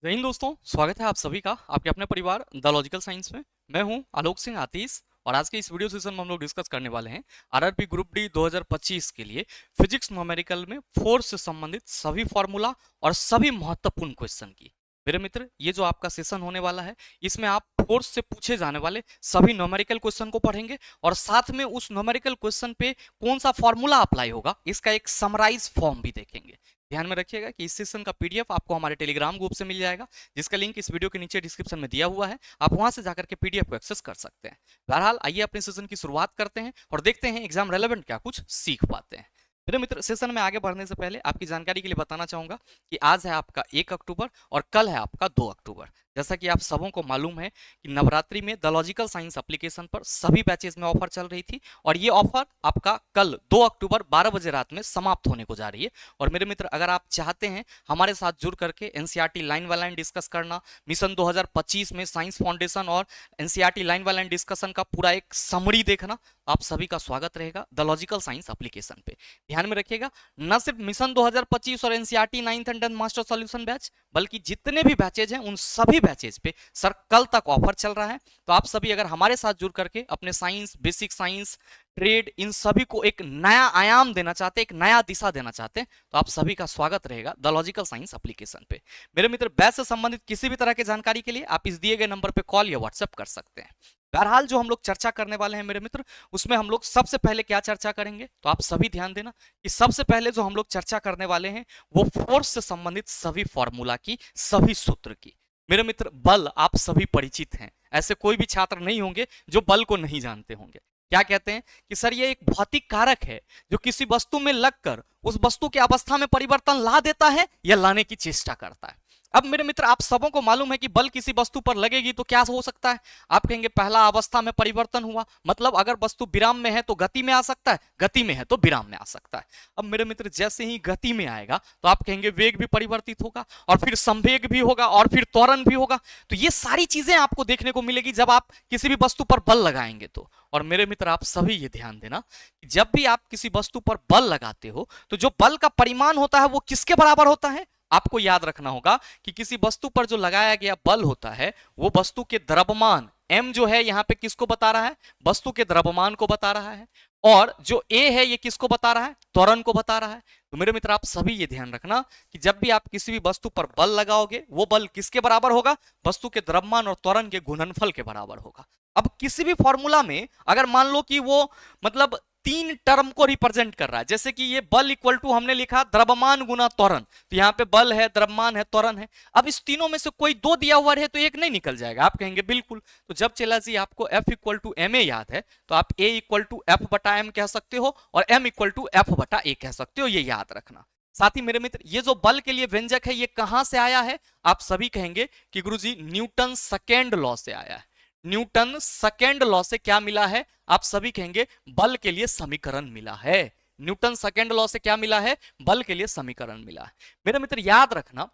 जय हिंद दोस्तों, स्वागत है आप सभी का आपके अपने परिवार द लॉजिकल साइंस में। मैं हूं आलोक सिंह आतीश और आज के इस वीडियो सेशन में हम लोग डिस्कस करने वाले हैं आरआरबी ग्रुप डी 2025 के लिए फिजिक्स न्यूमेरिकल में फोर्स से संबंधित सभी फॉर्मूला और सभी महत्वपूर्ण क्वेश्चन की। मेरे मित्र, ये जो आपका सेशन होने वाला है इसमें आप फोर्स से पूछे जाने वाले सभी न्यूमेरिकल क्वेश्चन को पढ़ेंगे और साथ में उस न्यूमेरिकल क्वेश्चन पे कौन सा फॉर्मूला अप्लाई होगा इसका एक समराइज फॉर्म भी देखेंगे। ध्यान में रखिएगा कि इस सेशन का पीडीएफ आपको हमारे टेलीग्राम ग्रुप से मिल जाएगा, जिसका लिंक इस वीडियो के नीचे डिस्क्रिप्शन में दिया हुआ है। आप वहां से जाकर के पीडीएफ को एक्सेस कर सकते हैं। बहरहाल आइए अपने सेशन की शुरुआत करते हैं और देखते हैं एग्जाम रेलेवेंट क्या कुछ सीख पाते हैं। मेरे मित्र, सेशन में आगे बढ़ने से पहले आपकी जानकारी के लिए बताना चाहूंगा कि आज है आपका 1 अक्टूबर और कल है आपका 2 अक्टूबर। जैसा कि आप सबों को मालूम है कि नवरात्रि में द लॉजिकल साइंस एप्लीकेशन पर सभी बैचेस में ऑफर चल रही थी और ये ऑफर आपका कल 2 अक्टूबर 12 बजे रात में समाप्त होने को जा रही है। और मेरे मित्र, अगर आप चाहते हैं हमारे साथ जुड़ करके NCERT line by line discuss करना, मिशन 2025 में साइंस फाउंडेशन और NCERT line by line discussion का पूरा एक समरी देखना, आप सभी का स्वागत रहेगा द लॉजिकल साइंस एप्लीकेशन पे। ध्यान में रखिएगा, न सिर्फ मिशन 2025 और NCERT 9th and 10th master solution batch, बल्कि जितने भी बैचेज हैं उन सभी बैचेज पे सर कल तक ऑफर चल रहा है। तो आप सभी अगर हमारे साथ जुड़ करके अपने साइंस, बेसिक साइंस, ट्रेड, इन सभी को एक नया आयाम देना चाहते हैं, एक नया दिशा देना चाहते हैं, तो आप सभी का स्वागत रहेगा द लॉजिकल साइंस एप्लीकेशन पे। मेरे मित्र, बैच से संबंधित किसी भी तरह की जानकारी के लिए आप इस दिए गए नंबर पे कॉल या व्हाट्सएप कर सकते हैं। बहरहाल जो हम लोग चर्चा करने वाले हैं मेरे मित्र, उसमें हम लोग सबसे पहले क्या चर्चा करेंगे, तो आप सभी ध्यान देना कि सबसे पहले जो हम लोग चर्चा करने वाले हैं वो फोर्स से संबंधित सभी फॉर्मूला की, सभी सूत्र की। मेरे मित्र, बल आप सभी परिचित हैं, ऐसे कोई भी छात्र नहीं होंगे जो बल को नहीं जानते होंगे। क्या कहते हैं कि सर ये एक भौतिक कारक है जो किसी वस्तु में लगकर उस वस्तु की अवस्था में परिवर्तन ला देता है या लाने की चेष्टा करता है। अब मेरे मित्र, आप सबों को मालूम है कि बल किसी वस्तु पर लगेगी तो क्या हो सकता है। आप कहेंगे पहला अवस्था में परिवर्तन हुआ, मतलब अगर वस्तु विराम में है तो गति में आ सकता है, गति में है तो विराम में आ सकता है। अब मेरे मित्र, जैसे ही गति में आएगा तो आप कहेंगे वेग भी परिवर्तित होगा और फिर संवेग भी होगा और फिर त्वरण भी होगा। तो ये सारी चीजें आपको देखने को मिलेगी जब आप किसी भी वस्तु पर बल लगाएंगे तो। और मेरे मित्र, आप सभी ये ध्यान देना कि जब भी आप किसी वस्तु पर बल लगाते हो तो जो बल का परिमाण होता है वो किसके बराबर होता है। आपको याद रखना होगा कि किसी वस्तु पर जो लगाया गया बल होता है वो वस्तु के द्रव्यमान m जो है यहाँ पे किसको बता रहा है, वस्तु के द्रव्यमान को बता रहा है, और जो a है ये किसको बता रहा है, त्वरण को बता रहा है। तो मेरे मित्र, आप सभी ये ध्यान रखना कि जब भी आप किसी भी वस्तु पर बल लगाओगे वो बल किसके बराबर होगा, वस्तु के द्रव्यमान और त्वरण के गुणनफल के बराबर होगा। अब किसी भी फॉर्मूला में अगर मान लो कि वो मतलब 3 टर्म को रिप्रेजेंट कर रहा है, जैसे कि ये बल इक्वल टू हमने लिखा द्रव्यमान गुना त्वरण, तो यहाँ पे बल है, द्रव्यमान है, त्वरण है। अब इस तीनों में से कोई 2 दिया हुआ है तो एक नहीं निकल जाएगा। आप कहेंगे बिल्कुल, तो जब चला जी आपको F equal to M A याद है तो आप A इक्वल टू एफ बटा एम कह सकते हो और M इक्वल टू एफ बटा ए कह सकते हो, ये याद रखना। साथ ही मेरे मित्र, ये जो बल के लिए व्यंजक है ये कहां से आया है, आप सभी कहेंगे कि गुरुजी न्यूटन सेकेंड लॉ से आया है। न्यूटन सेकेंड लॉ से क्या मिला है, आप सभी कहेंगे बल के लिए समीकरण मिला है। न्यूटन सेकेंड लॉ से क्या मिला है, बल के लिए समीकरण मिला है। मेरे मित्र, याद रखना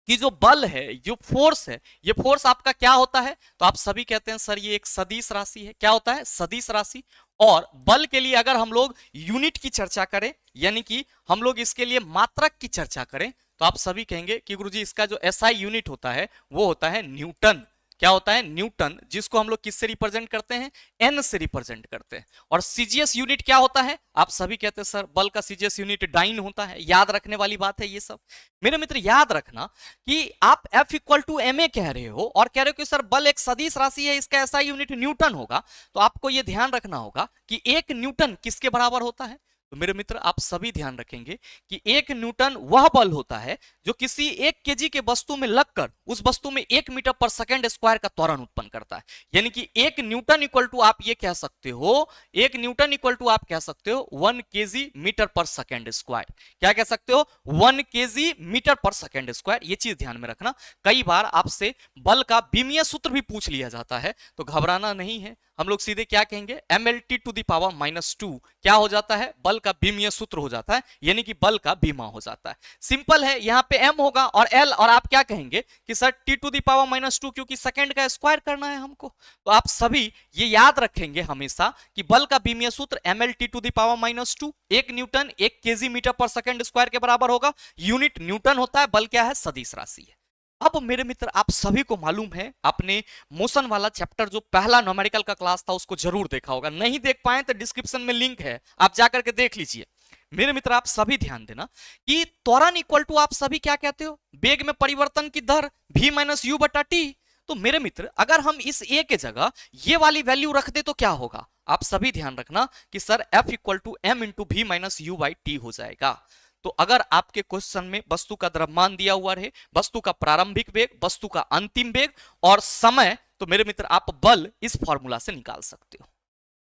कि जो बल है, जो फोर्स है, ये फोर्स आपका क्या होता है, तो आप सभी कहते हैं सर ये एक सदिश राशि है। क्या होता है, सदिश राशि। और बल के लिए अगर हम लोग यूनिट की चर्चा करें, यानी कि हम लोग इसके लिए मात्रक की चर्चा करें, तो आप सभी कहेंगे कि गुरुजी इसका जो एसआई यूनिट होता है वो होता है न्यूटन। क्या होता है, न्यूटन, जिसको हम लोग किससे रिप्रेजेंट करते हैं, एन से रिप्रेजेंट करते हैं। और सीजीएस यूनिट क्या होता है, आप सभी कहते हैं सर बल का सीजीएस यूनिट डाइन होता है। याद रखने वाली बात है ये सब। मेरे मित्र, याद रखना कि आप F equal to M A कह रहे हो और कह रहे हो कि सर बल एक सदिश राशि है, इसका ऐसा यूनिट न्यूटन होगा, तो आपको यह ध्यान रखना होगा कि 1 न्यूटन किसके बराबर होता है। तो मेरे मित्र, आप सभी ध्यान रखेंगे कि 1 न्यूटन वह बल होता है जो किसी 1 केजी के वस्तु में लगकर उस वस्तु में 1 मीटर पर सेकंड स्क्वायर का त्वरण उत्पन्न करता है। यानी कि 1 न्यूटन इक्वल टू आप ये कह सकते हो, 1 न्यूटन इक्वल टू आप कह सकते हो 1 केजी मीटर पर सेकंड स्क्वायर। क्या कह सकते हो, 1 केजी मीटर पर सेकंड स्क्वायर। ये चीज ध्यान में रखना। कई बार आपसे बल का बीमीय सूत्र भी पूछ लिया जाता है, तो घबराना नहीं है। हम लोग सीधे क्या कहेंगे, mlt टू द पावर -2 क्या हो जाता है, बल का बीमीय सूत्र हो जाता है, यानी कि बल का बीमा हो जाता है। सिंपल है, यहाँ पे m होगा और l, और आप क्या कहेंगे कि sir t to the power -2, क्योंकि सेकंड का स्क्वायर करना है हमको। तो आप सभी ये याद रखेंगे हमेशा कि बल का बीमीय सूत्र mlt to the power -2, 1 newton 1 KG metre पर सेकंड स्क्वायर के बराबर होगा। यूनिट न्यूटन होता है, बल क्या है, सदिश राशि है। अब मेरे मित्र आप सभी को मालूम है, आपने मोशन वाला चैप्टर जो पहला न्यूमेरिकल का क्लास था उसको जरूर देखा होगा। नहीं देख पाए तो डिस्क्रिप्शन में लिंक है, आप जाकर के देख लीजिए। मेरे मित्र आप सभी ध्यान देना कि त्वरण इक्वल टू आप सभी क्या कहते हो, वेग में परिवर्तन की दर v माइनस यू बटा टी। तो मेरे मित्र अगर हम इस a के जगह ये वाली वैल्यू रख दे तो क्या होगा, आप सभी ध्यान रखना कि sir f equal to M into V minus U by T हो जाएगा। तो अगर आपके क्वेश्चन में वस्तु का द्रव्यमान दिया हुआ रहे, वस्तु का प्रारंभिक वेग, वस्तु का अंतिम वेग और समय, तो मेरे मित्र आप बल इस फॉर्मूला से निकाल सकते हो।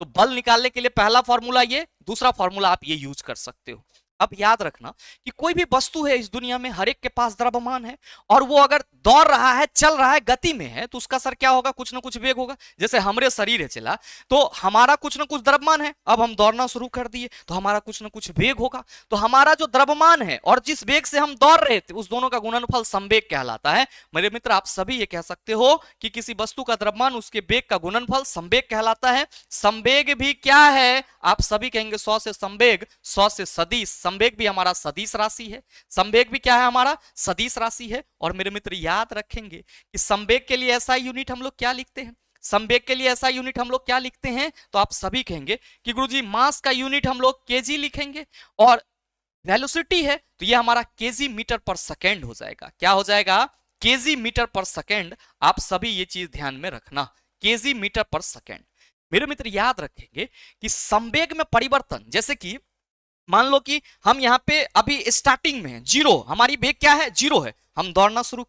तो बल निकालने के लिए पहला फॉर्मूला ये, दूसरा फॉर्मूला आप ये यूज कर सकते हो। अब याद रखना कि कोई भी वस्तु है इस दुनिया में, हर एक के पास द्रव्यमान है और वो अगर दौड़ रहा है, चल रहा है, गति में है, तो उसका सर क्या होगा, कुछ ना कुछ वेग होगा। जैसे हमारे शरीर है चला तो हमारा कुछ ना कुछ द्रव्यमान है, अब हम दौड़ना शुरू कर दिए तो हमारा कुछ ना कुछ वेग होगा। तो हमारा जो द्रव्यमान है और जिस वेग से हम दौड़ रहे थे उस दोनों का गुणनफल संवेग कहलाता है। मेरे मित्र आप सभी ये कह सकते हो कि किसी वस्तु का द्रव्यमान उसके वेग का गुणनफल संवेग कहलाता है। संवेग भी क्या है, आप सभी कहेंगे 100 से संवेग, 100 से सदिश। संवेग भी हमारा सदिश राशि है, संवेग भी क्या है, हमारा सदिश राशि है। और मेरे मित्र याद रखेंगे कि संवेग के लिए ऐसा यूनिट हम लोग क्या लिखते हैं, संवेग के लिए ऐसा यूनिट हम लोग क्या लिखते हैं, तो आप सभी कहेंगे कि गुरुजी मास का यूनिट हम लोग केजी लिखेंगे और वेलोसिटी है तो ये हमारा केजी मीटर पर सेकेंड हो जाएगा। क्या हो जाएगा, केजी मीटर पर सेकेंड। आप सभी ये चीज ध्यान में रखना, केजी मीटर पर सेकेंड। मेरे मित्र याद रखेंगे कि संवेग में परिवर्तन, जैसे कि मान लो कि हम यहाँ पे अभी स्टार्टिंग में है, जीरो, हमारी वेग क्या है, जीरो है, हम दौड़ना शुरू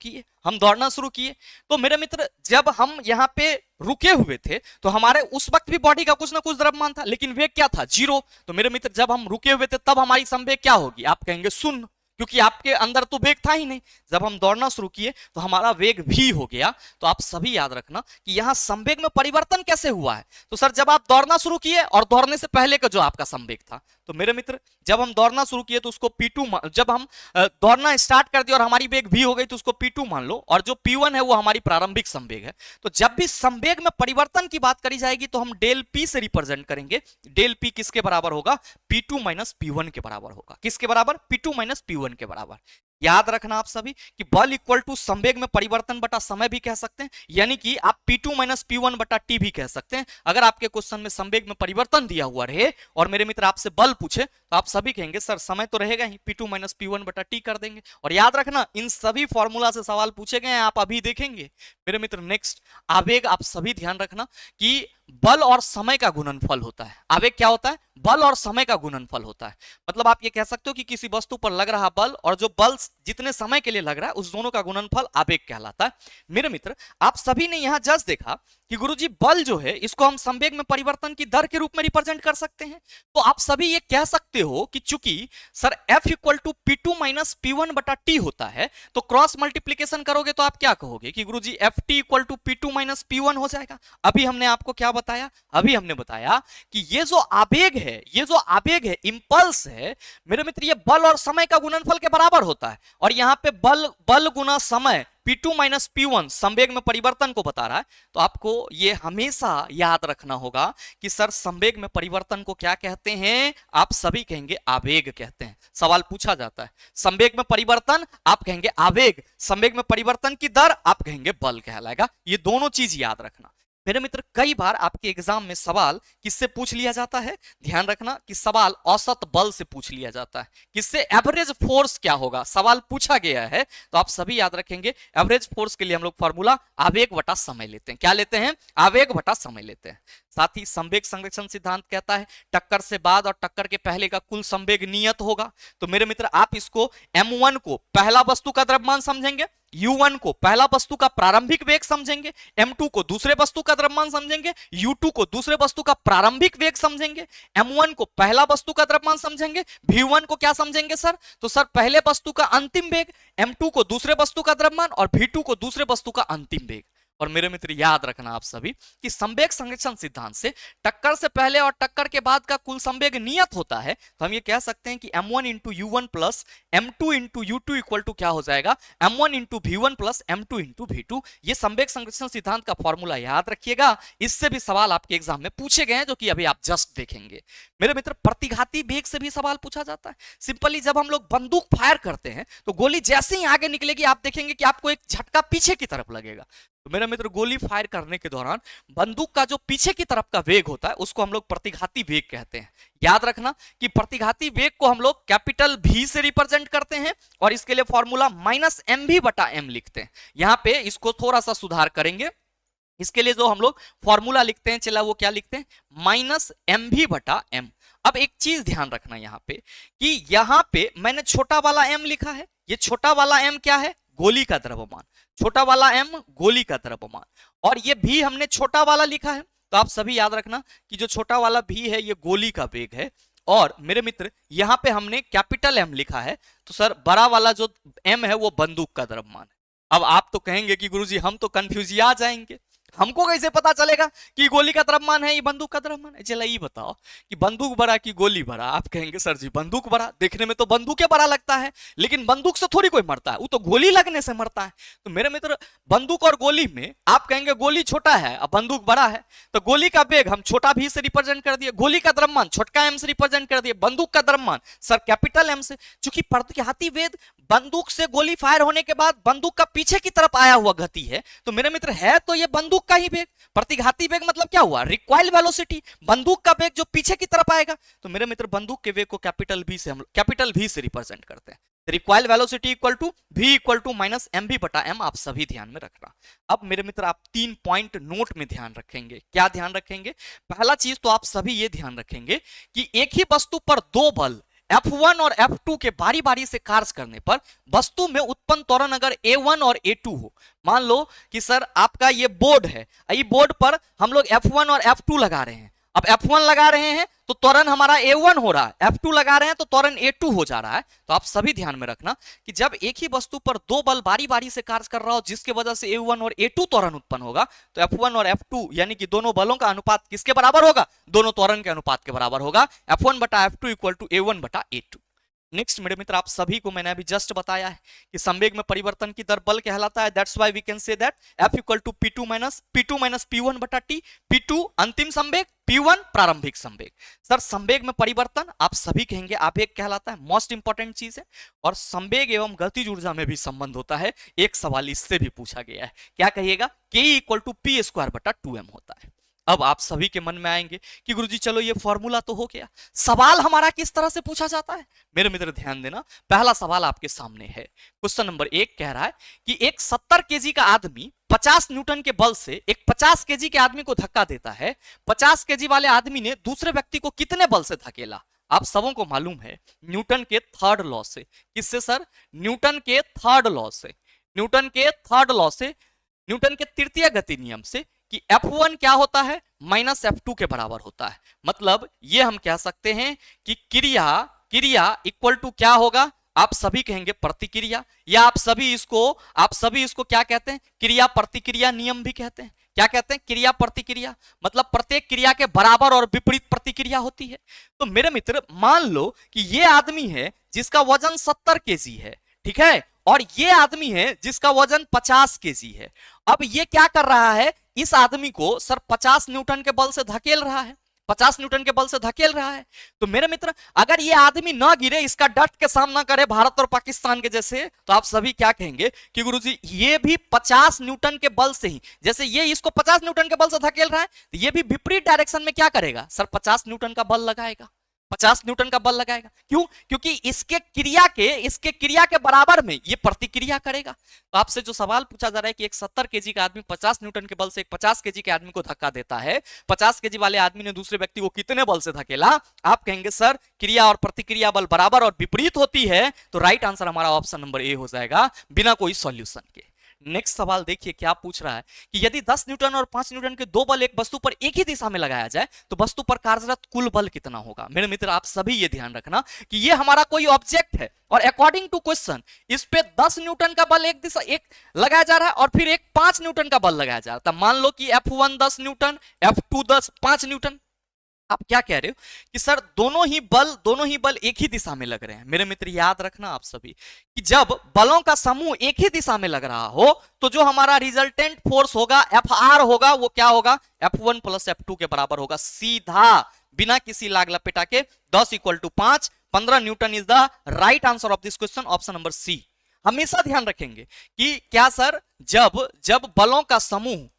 किए, तो मेरे मित्र जब हम यहाँ पे रुके हुए थे तो हमारे उस वक्त भी बॉडी का कुछ ना कुछ द्रव्यमान था, लेकिन वेग क्या था, जीरो। तो मेरे मित्र जब हम रुके हुए थे तब हमारी संवेग क्या होगी, आप कहेंगे शून्य, क्योंकि आपके अंदर तो वेग था ही नहीं। जब हम दौड़ना शुरू किए तो हमारा वेग भी हो गया। तो आप सभी याद रखना कि यहां संवेग में परिवर्तन कैसे हुआ है, तो सर जब आप दौड़ना शुरू किए और दौड़ने से पहले का जो आपका संवेग था, तो मेरे मित्र जब हम दौड़ना शुरू किए तो उसको P2, जब हम दौड़ना स्टार्ट कर दिए और हमारी वेग भी हो गई तो उसको P2 मान लो, और जो P1 है वो हमारी प्रारंभिक संवेग है। तो जब भी संवेग में परिवर्तन की बात करी जाएगी तो हम डेल P से रिप्रेजेंट करेंगे। डेल P किसके बराबर होगा, P2 माइनस P1 के बराबर होगा। किसके बराबर, P2 माइनस P1 के बराबर। याद रखना आप सभी कि बल इक्वल टू संवेग में परिवर्तन बटा समय भी कह सकते हैं, यानी कि आप P2 माइनस P1 बटा T भी कह सकते हैं। अगर आपके क्वेश्चन में संवेग में परिवर्तन दिया हुआ रहे और मेरे मित्र आपसे बल पूछे तो आप सभी कहेंगे सर समय तो रहेगा ही, P2 माइनस P1 बटा T कर देंगे। और याद रखना इन सभी फॉर्मूला से सवाल पूछे गए हैं, आप अभी देखेंगे। मेरे मित्र नेक्स्ट आवेग, आप सभी ध्यान रखना कि बल और समय का गुणनफल होता है। आवेग क्या होता है, बल और समय का गुणनफल होता है। मतलब आप ये कह सकते हो कि किसी वस्तु पर लग रहा बल और जो बल जितने समय के लिए लग रहा है उस दोनों का गुणनफल आवेग कहलाता है। मेरे मित्र आप सभी ने यहां जस्ट देखा कि गुरुजी बल जो है इसको हम संवेग में परिवर्तन की दर के रूप में रिप्रेजेंट कर सकते हैं। तो आप सभी ये कह सकते हो कि चूंकि sir F equal to P2 minus P1 बटा T होता है तो क्रॉस मल्टीप्लीकेशन करोगे तो आप क्या कहोगे कि गुरुजी FT equal to P2 minus P1 हो जाएगा। अभी हमने आपको क्या बताया, अभी हमने बताया कि ये जो आवेग है, इंपल्स है, मेरे मित्र ये बल और समय का गुणनफल के बराबर होता है। और यहां पे बल गुना समय P2 माइनस P1 संवेग में परिवर्तन को बता रहा है। तो आपको ये हमेशा याद रखना होगा कि सर संवेग में परिवर्तन को क्या कहते हैं, आप सभी कहेंगे आवेग कहते हैं। सवाल पूछा जाता है संवेग में परिवर्तन, आप कहेंगे आवेग, संवेग में परिवर्तन की दर आप कहेंगे बल कहलाएगा। ये दोनों चीज याद रखना। मेरे मित्र कई बार आपके एग्जाम में सवाल किससे पूछ लिया जाता है, ध्यान रखना कि सवाल औसत बल से पूछ लिया जाता है। किससे, एवरेज फोर्स क्या होगा, सवाल पूछा गया है। तो आप सभी याद रखेंगे एवरेज फोर्स के लिए हम लोग फॉर्मूला आवेग बटा समय लेते हैं। क्या लेते हैं, आवेग बटा समय लेते हैं। साथ ही संवेग संरक्षण सिद्धांत कहता है टक्कर से बाद और टक्कर के पहले का कुल संवेग नियत होगा। तो मेरे मित्र आप इसको M1 को पहला वस्तु का द्रव्यमान समझेंगे, U1 को पहला वस्तु का प्रारंभिक वेग समझेंगे, M2 को दूसरे वस्तु का द्रव्यमान समझेंगे, U2 को दूसरे वस्तु का प्रारंभिक वेग समझेंगे, M1 को पहला वस्तु का द्रव्यमान समझेंगे, V1 को क्या समझेंगे सर, तो सर पहले वस्तु का अंतिम वेग, M2 को दूसरे वस्तु का द्रव्यमान और V2 को दूसरे वस्तु का अंतिम वेग। और मेरे मित्र याद रखना आप सभी कि संवेग संरक्षण सिद्धांत से टक्कर से पहले और टक्कर के बाद का कुल संवेग नियत होता है, तो हम ये कह सकते हैं कि m1 into u1 plus m2 into u2 equal to क्या हो जाएगा, m1 into v1 plus m2 into v2। ये संवेग संरक्षण सिद्धांत का फॉर्मूला याद रखिएगा, इससे भी सवाल आपके एग्जाम में पूछे गए हैं जो कि अभी आप जस्ट देखेंगे। मेरे मित्र प्रतिघाती वेग से भी सवाल पूछा जाता है। सिंपली जब हम लोग बंदूक फायर करते हैं तो गोली जैसे ही आगे निकलेगी आप देखेंगे कि आपको एक झटका पीछे की तरफ लगेगा। तो मेरा मित्र गोली फायर करने के दौरान बंदूक का जो पीछे की तरफ का वेग होता है उसको हम लोग प्रतिघाती वेग कहते हैं। याद रखना कि प्रतिघाती वेग को हम लोग कैपिटल V से रिप्रेजेंट करते हैं और इसके लिए फॉर्मूला माइनस mv/m लिखते हैं। यहां पे इसको थोड़ा सा सुधार करेंगे, इसके लिए जो हम लोग फॉर्मूला लिखते हैं चला वो क्या लिखते हैं, माइनस mv/m। अब एक चीज ध्यान रखना यहाँ पे कि यहाँ पे मैंने छोटा वाला m लिखा है, ये छोटा वाला m क्या है, गोली का द्रव्यमान, छोटा वाला m गोली का द्रव्यमान, और ये भी हमने छोटा वाला लिखा है। तो आप सभी याद रखना कि जो छोटा वाला भी है ये गोली का वेग है, और मेरे मित्र यहाँ पे हमने कैपिटल M लिखा है, तो सर बड़ा वाला जो M है वो बंदूक का द्रव्यमान है। अब आप तो कहेंगे कि गुरुजी हम तो कंफ्यूज आ जाएंगे, हमको कैसे पता चलेगा कि गोली का द्रव्यमान है ये बंदूक का द्रव्यमान है। चला ये बताओ कि बंदूक बड़ा कि गोली बड़ा। आप कहेंगे सर जी बंदूक बड़ा, देखने में तो बंदूक बड़ा लगता है, लेकिन बंदूक से थोड़ी कोई मरता है, वो तो गोली लगने से मरता है। तो मेरे मित्र बंदूक और गोली में आप कहेंगे गोली छोटा है और बंदूक बड़ा है, तो गोली का वेग हम छोटा भी से रिप्रेजेंट कर दिए, गोली का द्रव्यमान छोटका m से रिप्रेजेंट कर दिए, बंदूक का द्रव्यमान सर कैपिटल M से। चूंकि प्रतिघाती वेग बंदूक से गोली फायर होने के बाद बंदूक का पीछे की तरफ आया हुआ गति है, तो मेरे मित्र है तो ये बंदूक का ही वेग। प्रतिघाती वेग मतलब क्या हुआ, रिक्वाइल वेलोसिटी, बंदूक का वेग जो पीछे की तरफ आएगा। तो मेरे मित्र बंदूक के वेग को कैपिटल V से रिप्रेजेंट करते हैं। Recoil velocity equal to V equal to minus mv/m, आप सभी ध्यान में रखना। अब मेरे मित्र आप 3 पॉइंट नोट में ध्यान रखेंगे। क्या ध्यान रखेंगे, पहला चीज तो आप सभी ये ध्यान रखेंगे कि एक ही वस्तु पर दो बल F1 और F2 के बारी बारी से कार्य करने पर वस्तु में उत्पन्न त्वरण अगर A1 और A2 हो। मान लो कि सर आपका ये बोर्ड है, ये बोर्ड पर हम लोग F1 और F2 लगा रहे हैं। अब F1 लगा रहे हैं तो त्वरण हमारा A1 हो रहा है, F2 लगा रहे हैं तो त्वरण A2 हो जा रहा है। तो आप सभी ध्यान में रखना कि जब एक ही वस्तु पर दो बल बारी बारी से कार्य कर रहा हो जिसके वजह से A1 और A2 त्वरण उत्पन्न होगा, तो F1 और F2 यानी कि दोनों बलों का अनुपात किसके बराबर होगा, दोनों त्वरण के अनुपात के बराबर होगा। F1/F2 equal to A1/A2। Next मेरे मित्र आप सभी को मैंने अभी जस्ट बताया है कि संवेग में परिवर्तन की दर बल कहलाता है। That's why we can say that F equal to P2 minus P1/T। P2 अंतिम संवेग, P1 प्रारंभिक संवेग। सर संवेग में परिवर्तन आप सभी कहेंगे आवेग कहलाता है, मोस्ट इंपॉर्टेंट चीज है, और संवेग एवं गतिज ऊर्जा में भी संबंध होता है। एक सवाल इससे भी पूछा गया है, क्या कहिएगा, K इक्वल टू P²/2m होता है। अब आप सभी के मन में आएंगे कि गुरुजी चलो ये फॉर्मूला तो हो गया, सवाल हमारा किस तरह से पूछा जाता है। मेरे मित्र ध्यान देना, पहला सवाल आपके सामने है। क्वेश्चन नंबर 1 कह रहा है कि एक 70 केजी का आदमी 50 न्यूटन के बल से एक 50 केजी के आदमी को धक्का देता है। 50 केजी वाले आदमी ने दूसरे व्यक्ति को कितने बल से धकेला। आप सबों को मालूम है न्यूटन के थर्ड लॉ से। किससे सर, न्यूटन के थर्ड लॉ से, न्यूटन के थर्ड लॉ से, न्यूटन के तृतीय गति नियम से कि F1 क्या होता है, माइनस F2 के बराबर होता है। मतलब ये हम कह सकते हैं कि क्रिया इक्वल टू क्या होगा, आप सभी कहेंगे प्रतिक्रिया, या आप सभी इसको क्या कहते हैं, क्रिया प्रतिक्रिया नियम भी कहते हैं। क्या कहते हैं, क्रिया प्रतिक्रिया, मतलब प्रत्येक क्रिया के बराबर और विपरीत प्रतिक्रिया होती है। तो मेरे मित्र मान लो कि ये आदमी है जिसका वजन 70 केजी है, ठीक है, और ये आदमी है जिसका वजन 50 केजी है। अब ये क्या कर रहा है, इस आदमी को सर 50 न्यूटन के बल से धकेल रहा है, 50 न्यूटन के बल से धकेल रहा है। तो मेरे मित्र अगर ये आदमी ना गिरे, इसका डट के सामना करे भारत और पाकिस्तान के जैसे, तो आप सभी क्या कहेंगे कि गुरुजी ये भी 50 न्यूटन के बल से ही, जैसे ये इसको 50 न्यूटन के बल से धकेल रहा है, तो ये भी विपरीत डायरेक्शन में क्या करेगा सर, 50 न्यूटन का बल लगाएगा, 50 न्यूटन का बल लगाएगा। क्यों, क्योंकि इसके क्रिया के बराबर में ये प्रतिक्रिया करेगा। तो आपसे जो सवाल पूछा जा रहा है कि एक 70 केजी का आदमी 50 न्यूटन के बल से एक 50 केजी के आदमी को धक्का देता है, 50 केजी वाले आदमी ने दूसरे व्यक्ति को कितने बल से धकेला। आप कहेंगे सर क्रिया और प्रतिक्रिया बल बराबर और विपरीत होती है, तो राइट आंसर हमारा ऑप्शन नंबर ए हो जाएगा बिना कोई सॉल्यूशन के। नेक्स्ट सवाल देखिए क्या पूछ रहा है कि यदि 10 न्यूटन और 5 न्यूटन के दो बल एक वस्तु पर एक ही दिशा में लगाया जाए तो वस्तु पर कार्यरत कुल बल कितना होगा। मेरे मित्र आप सभी ये ध्यान रखना कि ये हमारा कोई ऑब्जेक्ट है और अकॉर्डिंग टू क्वेश्चन इस पे 10 न्यूटन का बल एक दिशा एक लगाया जा रहा है और फिर एक 5 न्यूटन का बल लगाया जा रहा है। मान लो कि F1 10 न्यूटन, F2 5 न्यूटन। आप क्या कह रहे हो कि सर दोनों ही बल एक ही दिशा में लग रहे हैं। मेरे मित्र याद रखना आप सभी कि जब बलों का समूह एक ही दिशा में लग रहा हो तो जो हमारा रिजल्टेंट फोर्स होगा Fr होगा वो क्या होगा, F1 प्लस F2 के बराबर होगा, सीधा बिना किसी लाग लपेटा के 10 equal to 5, 15 newton is the right answer of this question, option number C. हमेशा ध्यान रखेंगे कि क्या सर जब बलों का समूह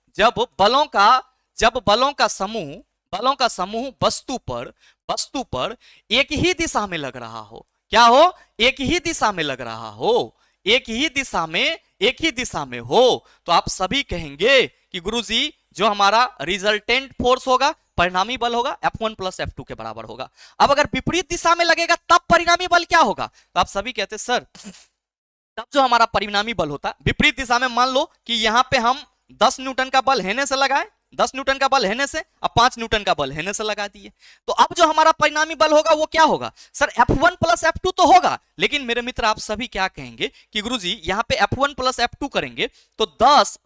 वस्तु पर एक ही दिशा में लग रहा हो, क्या हो, एक ही दिशा में लग रहा हो, एक ही दिशा में हो तो आप सभी कहेंगे कि गुरुजी जो हमारा रिजल्टेंट फोर्स होगा, परिणामी बल होगा, F1 प्लस F2 के बराबर होगा। अब अगर विपरीत दिशा में लगेगा तब परिणामी बल क्या होगा, तो आप सभी कहते सर तब जो हमारा परिणामी बल होता है विपरीत दिशा में, मान लो कि यहां पे हम 10 न्यूटन का बल हेने से लगाए, 10 न्यूटन का बल हेने से, अब 5 न्यूटन का बल हेने से लगा दिए, तो अब जो हमारा परिणामी बल होगा वो क्या होगा, सर F1 प्लस F2 तो होगा, लेकिन मेरे मित्र आप सभी क्या कहेंगे कि गुरुजी यहां पे F1 प्लस F2 करेंगे तो 10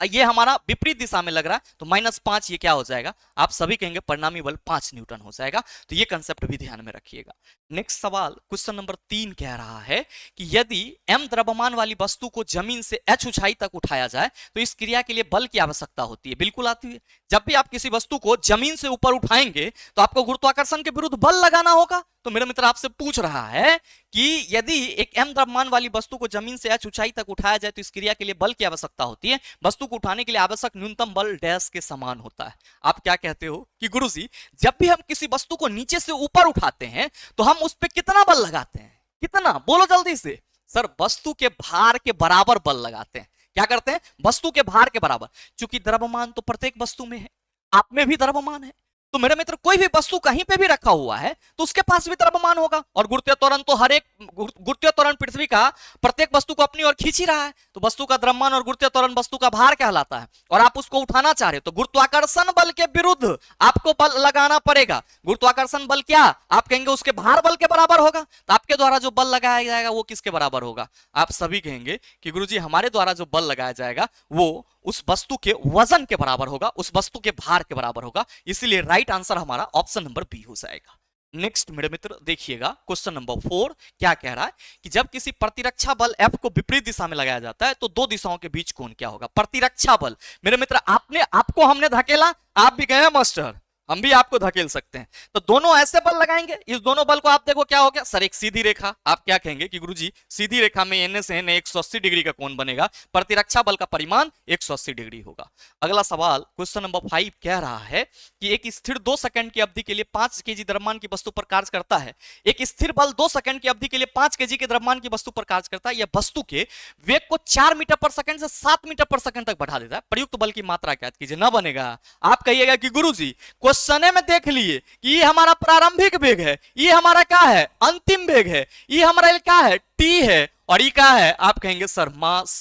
ये हमारा विपरीत दिशा में लग रहा है तो -5 ये क्या हो जाएगा, आप सभी कहेंगे परिणामी बल 5 न्यूटन हो जाएगा। तो ये कंसेप्ट भी ध्यान में रखिएगा। नेक्स्ट सवाल क्वेश्चन नंबर 3 कह रहा है कि यदि m द्रव्यमान वाली वस्तु को जमीन से h ऊंचाई तक उठाया जाए तो इस क्रिया के लिए बल की आवश्यकता होती है। बिल्कुल आती है, जब भी आप किसी वस्तु को जमीन से ऊपर उठाएंगे तो आपको गुरुत्वाकर्षण के विरुद्ध बल लगाना होगा। तो मेरा मित्र आपसे पूछ रहा है कि यदि एक m द्रव्यमान वाली वस्तु को जमीन से h ऊंचाई तक उठाया जाए तो इस क्रिया के लिए बल की आवश्यकता होती है। वस्तु को उठाने के लिए आवश्यक न्यूनतम बल डैश के समान होता है। आप क्या कहते हो कि गुरुजी जब भी हम किसी वस्तु को नीचे से ऊपर उठाते हैं तो हम उस पर कितना बल लगाते हैं, कितना, बोलो जल्दी से। सर वस्तु के भार के बराबर बल लगाते हैं। क्या करते हैं, वस्तु के भार के बराबर। चूंकि द्रव्यमान तो प्रत्येक वस्तु में है, आप में भी द्रव्यमान है, तो मेरे मित्र कोई भी वस्तु कहीं पे भी रखा हुआ है तो उसके पास भी द्रव्यमान होगा। और गुरुत्वीय त्वरण तो गुरुत्वीय त्वरण पृथ्वी का प्रत्येक वस्तु को अपनी ओर खींच ही रहा है, तो वस्तु का द्रव्यमान और गुरुत्वीय त्वरण वस्तु का भार कहलाता है। और आप उसको उठाना चाह रहे हो तो गुरुत्वाकर्षण बल के विरुद्ध आपको बल लगाना पड़ेगा। गुरुत्वाकर्षण बल क्या, आप कहेंगे उसके भार बल के बराबर होगा, तो आपके द्वारा जो बल लगाया जाएगा वो किसके बराबर होगा, आप सभी कहेंगे कि गुरुजी हमारे द्वारा जो बल लगाया जाएगा वो उस वस्तु के वजन के बराबर होगा, उस वस्तु के भार के बराबर होगा। इसीलिए राइट आंसर हमारा ऑप्शन नंबर बी हो जाएगा। नेक्स्ट मेरे मित्र देखिएगा क्वेश्चन नंबर 4 क्या कह रहा है कि जब किसी प्रतिरक्षा बल F को विपरीत दिशा में लगाया जाता है तो दो दिशाओं के बीच कोण क्या होगा। प्रतिरक्षा बल मेरे मित्र आपको हमने धकेला, आप भी गए मास्टर, हम भी आपको धकेल सकते हैं, तो दोनों ऐसे बल लगाएंगे, इस दोनों बल को आप देखो क्या हो गया, सर एक सीधी रेखा। आप क्या कहेंगे कि गुरुजी सीधी रेखा में एन से एन 180 डिग्री का कोण बनेगा, प्रतिरक्षा बल का परिमाण 180 डिग्री होगा। अगला सवाल क्वेश्चन नंबर 5 कह रहा है कि एक स्थिर 2 सेकंड की अवधि के लिए 5 केजी द्रव्यमान की वस्तु पर कार्य करता है। एक स्थिर बल 2 सेकंड की अवधि के लिए 5 केजी के द्रव्यमान की वस्तु पर कार्य करता है। यह वस्तु के वेग को 4 मीटर पर सेकंड से 7 मीटर पर सेकंड तक बढ़ा देता है। प्रयुक्त बल की मात्रा ज्ञात कीजिए। ना बनेगा, आप कहिएगा कि गुरुजी क्वेश्चन में देख लिए कि ये हमारा प्रारंभिक वेग है, ये हमारा क्या है, अंतिम वेग है, ये हमारा क्या है, टी है, और ये क्या है, आप कहेंगे सर मास।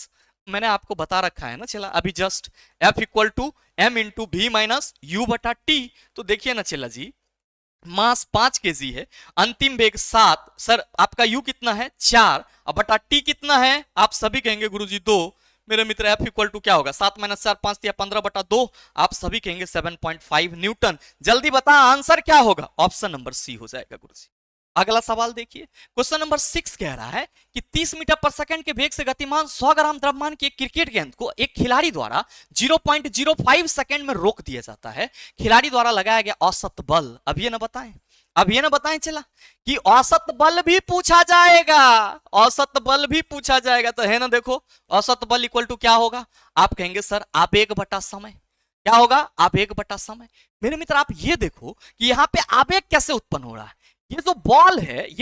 मैंने आपको बता रखा है ना, चला अभी just F equal to m into v minus u बटा टी। तो देखिए ना चला जी, मास 5 केजी है, अंतिम वेग 7, सर आपका u कितना है 4, अब बटा टी कितना है, आप सभी कहेंगे गुरुजी 2। मेरे मित्र F इक्वल टू क्या होगा, 7 माइनस 4 5 या 15 बटा 2, आप सभी कहेंगे 7.5 न्यूटन। जल्दी बता आंसर क्या होगा, ऑप्शन नंबर सी हो जाएगा गुरुजी। अगला सवाल देखिए क्वेश्चन नंबर 6 कह रहा है कि 30 मीटर पर सेकंड के वेग से गतिमान 100 ग्राम द्रव्यमान की एक क्रिकेट गेंद को एक खिलाड़ी द्वारा 0.05 सेकंड में रोक दिया जाता है। खिलाड़ी द्वारा लगाया गया औसत बल अब ये ना बताएं चला कि औसत बल भी पूछा जाएगा, औसत बल भी पूछा जाएगा। तो है ना, देखो औसत बल इक्वल टू क्या होगा, आप कहेंगे सर आवेग बटा समय। क्या होगा, आवेग बटा समय। मेरे मित्र आप ये देखो कि यहाँ पे आवेग कैसे उत्पन्न हो रहा है। ये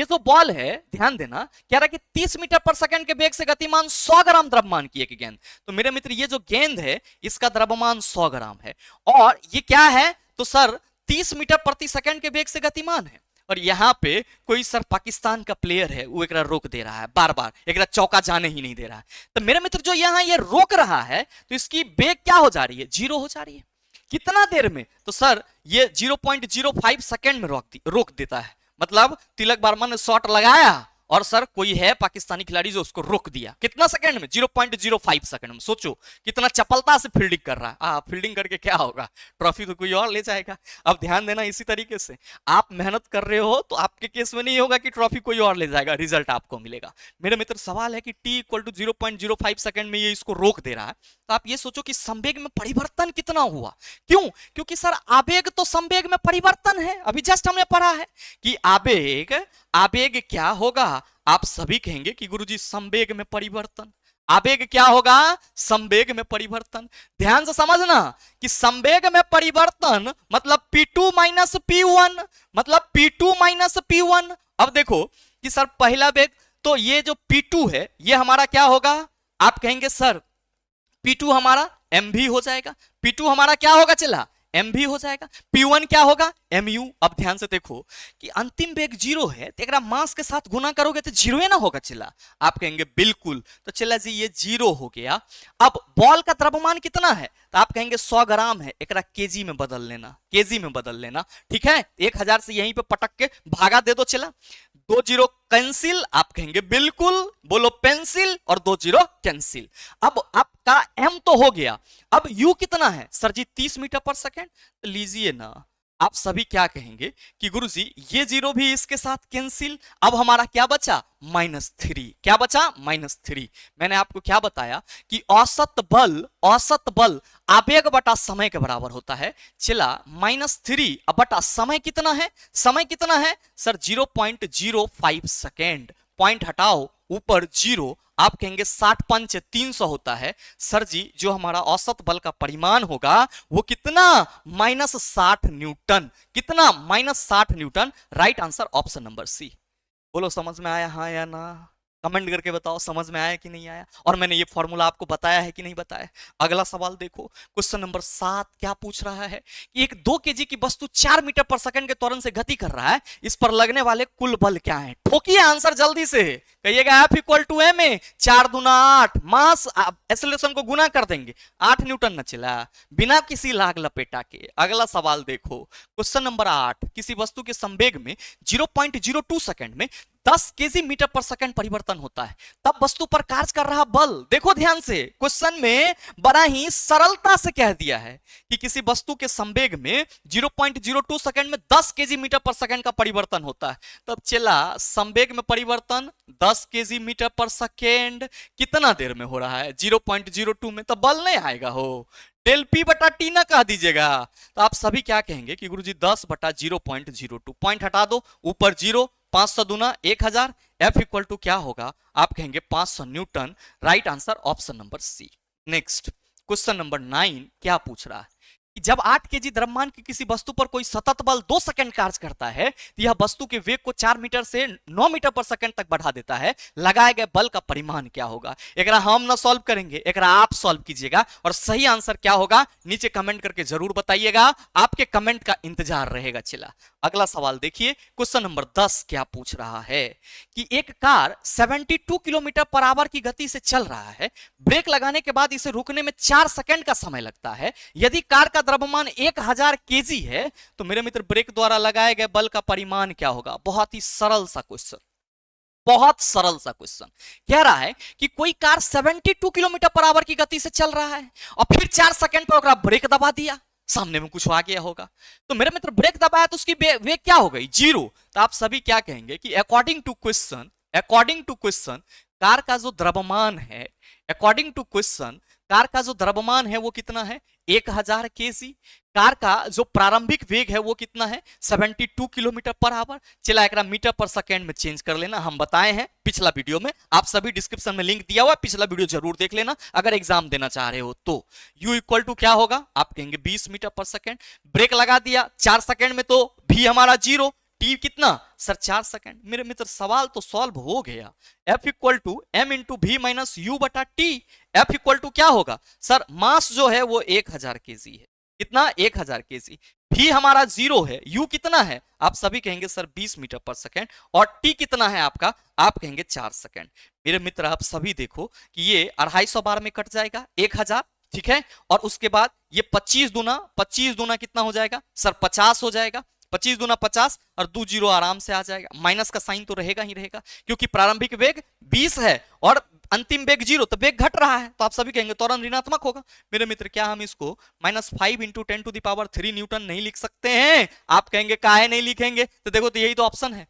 जो बॉल है ध्यान देना, कह रहा है कि 30 मीटर पर सेकंड के वेग से गतिमान 100 ग्राम द्रव्यमान की एक गेंद। तो मेरे मित्र ये जो गेंद है इसका द्रव्यमान 100 ग्राम है और ये क्या है, तो सर 30 मीटर प्रति सेकंड के वेग से गतिमान है। और यहाँ पे कोई सर पाकिस्तान का प्लेयर है, वो एकरा रोक दे रहा है, बार बार एकरा चौका जाने ही नहीं दे रहा है। तो मेरे मित्र जो यहाँ ये रोक रहा है, तो इसकी बेग क्या हो जा रही है, 0 हो जा रही है। कितना देर में, तो सर ये 0.05 सेकेंड में रोक देता है। मतलब तिलक वर्मा ने शॉट लगाया और सर कोई है पाकिस्तानी खिलाड़ी जो उसको रोक दिया, कितना सेकंड में, 0.05 सेकंड में। सोचो कितना चपलता से फील्डिंग कर रहा है। फील्डिंग करके क्या होगा, ट्रॉफी तो कोई और ले जाएगा। अब ध्यान देना, इसी तरीके से आप मेहनत कर रहे हो तो आपके केस में नहीं होगा कि ट्रॉफी कोई और ले जाएगा, रिजल्ट आपको मिलेगा। मेरे मित्र सवाल है कि t इक्वल टू 0.05 सेकंड में ये इसको रोक दे रहा है, तो आप ये सोचो कि संवेग में परिवर्तन कितना हुआ। क्यों, क्योंकि सर आवेग तो संवेग में परिवर्तन है। अभी जस्ट हमने पढ़ा है कि आवेग क्या होगा, आप सभी कहेंगे कि गुरुजी संवेग में परिवर्तन। आवेग क्या होगा, संवेग में परिवर्तन। ध्यान से समझना कि संवेग में परिवर्तन मतलब P2 माइनस P1, मतलब P2 माइनस P1। अब देखो कि सर पहला वेग, तो ये जो P2 है ये हमारा क्या होगा, आप कहेंगे सर P2 हमारा mv हो जाएगा, P2 हमारा क्या होगा चला, mv हो जाएगा। P1 क्या होगा, mu। अब ध्यान से देखो कि अंतिम वेग 0 है, तो एकरा मास के साथ गुना करोगे तो 0 ही ना होगा चिल्ला। आप कहेंगे बिल्कुल, तो चिल्ला जी ये 0 हो गया। अब बॉल का द्रव्यमान कितना है, तो आप कहेंगे 100 ग्राम है, एकरा केजी में बदल लेना, केजी में बदल लेना, ठीक है। 1000 से यहीं पे पटक के भागा दे दो चिल्ला, 2 0 कैंसिल। आप कहेंगे बिल्कुल, बोलो पेंसिल, और 2 0 कैंसिल। अब आपका m तो हो गया, अब u कितना है सर जी, 30 मीटर पर सेकेंड। तो लीजिए ना, आप सभी क्या कहेंगे कि गुरुजी ये 0 भी इसके साथ कैंसिल। अब हमारा क्या बचा, -3। क्या बचा, -3। मैंने आपको क्या बताया कि औसत बल आवेग बटा समय के बराबर होता है। चला -3 अब बटा समय कितना है, समय कितना है सर 0.05 सेकेंड। पॉइंट हटाओ, ऊपर 0। आप कहेंगे 60 पंच 300 होता है। सर जी जो हमारा औसत बल का परिमाण होगा वो कितना, -60 न्यूटन। कितना, -60 newton. Right answer option number C. बोलो समझ में आया हाँ या ना, कमेंट करके बताओ समझ में आया कि नहीं आया, और मैंने ये फॉर्मूला आपको बताया है कि नहीं बताया। अगला सवाल देखो, क्वेश्चन नंबर 7 क्या पूछ रहा है कि एक 2 केजी की वस्तु 4 मीटर पर सेकंड के त्वरण से गति कर रहा है, इस पर लगने वाले कुल बल क्या है। ठोकिए आंसर जल्दी से, कहिएगा F इक्वल टू m में 4 दूना 8, मास एक्सेलरेशन को गुना कर देंगे, 8 न्यूटन न चला, बिना किसी लाग लपेटा के। अगला सवाल देखो, क्वेश्चन नंबर 8, किसी वस्तु के संवेग में 0.02 सेकंड में 10 केजी मीटर पर सेकंड परिवर्तन होता है, तब वस्तु पर कार्य कर रहा बल। देखो ध्यान से, क्वेश्चन में बड़ा ही सरलता से कह दिया है कि किसी वस्तु के संवेग में 0.02 सेकंड में 10 केजी मीटर पर सेकंड का परिवर्तन होता है। तब चला संवेग में परिवर्तन 10 केजी मीटर पर सेकंड कितना देर में हो रहा है, 0.02 में, तो बल नहीं आएगा हो, डेल पी बटा टी ना कह दीजिएगा। तो आप सभी क्या कहेंगे कि गुरुजी 10 बटा 0.02, पॉइंट हटा दो, ऊपर 0, 500 दूना 1000, F इक्वल टू क्या होगा, आप कहेंगे 500 newton. Right answer option number C. Next question number 9 क्या पूछ रहा है कि जब 8 केजी द्रव्यमान की किसी वस्तु पर कोई सतत बल 2 सेकंड कार्य करता है, तो यह वस्तु के वेग को 4 मीटर से 9 मीटर पर सेकंड तक बढ़ा देता है, लगाए गए बल का परिमाण क्या होगा। एकरा हम ना सॉल्व करेंगे, एकरा आप सॉल्व कीजिएगा, और सही आंसर क्या होगा नीचे कमेंट करके जरूर बताइएगा, आपके कमेंट का इंतजार रहेगा। चला अगला सवाल देखिए, क्वेश्चन नंबर 10 क्या पूछ रहा है कि एक कार 72 किलोमीटर पर आवर की गति से चल रहा है, ब्रेक लगाने के बाद इसे रुकने में 4 सेकंड का समय लगता है। यदि कार का द्रव्यमान 1000 केजी है, तो मेरे मित्र ब्रेक द्वारा लगाए गए बल का परिमाण क्या होगा। बहुत ही सरल सा क्वेश्चन, बहुत सरल सा क्वेश्चन। कह रहा है कि कोई कार 72 किलोमीटर पर आवर की गति से चल रहा है और फिर 4 सेकंड पर ब्रेक दबा दिया, सामने में कुछ आ गया होगा, तो मेरे मित्र ब्रेक दबाया तो उसकी वेग क्या हो गई, 0। तो आप सभी क्या कहेंगे कि अकॉर्डिंग टू क्वेश्चन कार का जो द्रव्यमान है, अकॉर्डिंग टू क्वेश्चन कार का जो द्रव्यमान है वो कितना है, 1000 केजी। कार का जो प्रारंभिक वेग है वो कितना है, 72 किलोमीटर पर आवर। चला एकरा मीटर पर सेकंड में चेंज कर लेना, हम बताए हैं पिछला वीडियो में, आप सभी डिस्क्रिप्शन में लिंक दिया हुआ है, पिछला वीडियो जरूर देख लेना अगर एग्जाम देना चाह रहे हो तो। u इक्वल टू क्या होगा, आप कहेंगे 20 मीटर पर सेकंड। ब्रेक लगा दिया 4 सेकंड में, तो v हमारा 0, t कितना सर 4 सेकंड। मेरे मित्र सवाल तो सॉल्व हो गया। F equal to m into v minus u बटा t। F इक्वल टू क्या होगा सर, मास जो है वो 1000 केजी है, कितना 1000 केजी। भी हमारा 0 है, यू कितना है आप सभी कहेंगे सर 20 मीटर पर सेकेंड, और टी कितना है आपका, आप कहेंगे 4 सेकेंड। मेरे मित्र आप सभी देखो कि ये 250 बार में कट जाएगा 1000, ठीक है, और उसके बाद ये 25 दूना कितना हो जाएगा सर 50 हो जाएगा, 25 दूना 50 और 2 जीरो आराम से आ जाएगा। माइनस का साइन तो रहेगा ही रहेगा, क्योंकि प्रारंभिक वेग 20 है और अंतिम वेग 0, तो वेग घट रहा है, तो आप सभी कहेंगे त्वरण ऋणात्मक होगा। मेरे मित्र क्या हम इसको -5 × 10⁻³ न्यूटन नहीं लिख सकते हैं? आप कहेंगे काहे नहीं लिखेंगे, तो देखो तो यही तो ऑप्शन है।